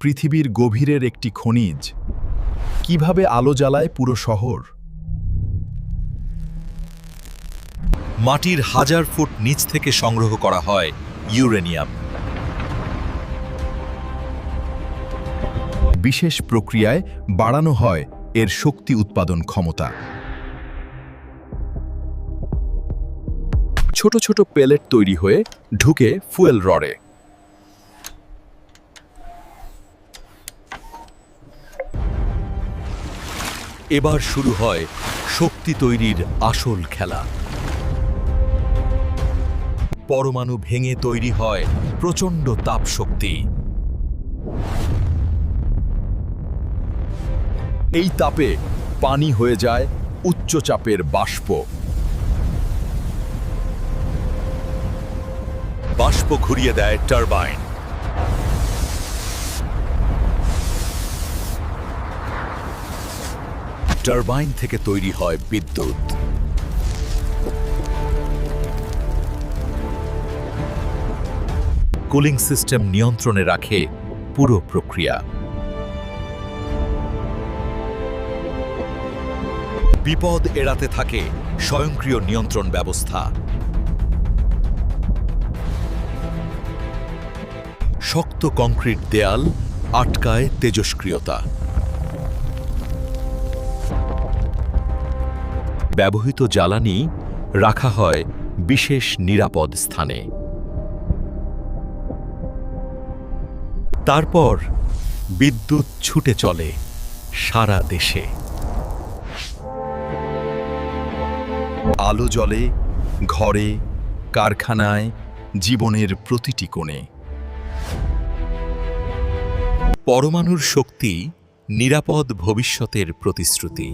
পৃথিবীর গভীরের একটি খনিজ। কিভাবে আলো জ্বালায় পুরো শহর? মাটির 1000 ফুট নিচ থেকে সংগ্রহ করা হয় ইউরেনিয়াম। বিশেষ প্রক্রিয়ায় বাড়ানো হয় এর শক্তি উৎপাদন ক্ষমতা। ছোট ছোট পেলেট তৈরি হয়ে ঢুকে ফুয়েল রডে। এবার শুরু হয় শক্তি তৈরির আসল খেলা। পরমাণু ভেঙে তৈরি হয় প্রচণ্ড তাপ শক্তি। এই তাপে পানি হয়ে যায় উচ্চ চাপের বাষ্প। বাষ্প ঘুরিয়ে দেয় টারবাইন। টারবাইন থেকে তৈরি হয় বিদ্যুৎ। কুলিং সিস্টেম নিয়ন্ত্রণে রাখে পুরো প্রক্রিয়া। বিপদ এড়াতে থাকে স্বয়ংক্রিয় নিয়ন্ত্রণ ব্যবস্থা। শক্ত কংক্রিট দেয়াল আটকায় তেজস্ক্রিয়তা। ব্যবহৃত জ্বালানি রাখা হয় বিশেষ নিরাপদ স্থানে। তারপর বিদ্যুৎ ছুটে চলে সারা দেশে। আলো জ্বলে ঘরে, কারখানায়, জীবনের প্রতিটি কোণে। পরমাণুর শক্তি নিরাপদ ভবিষ্যতের প্রতিশ্রুতি।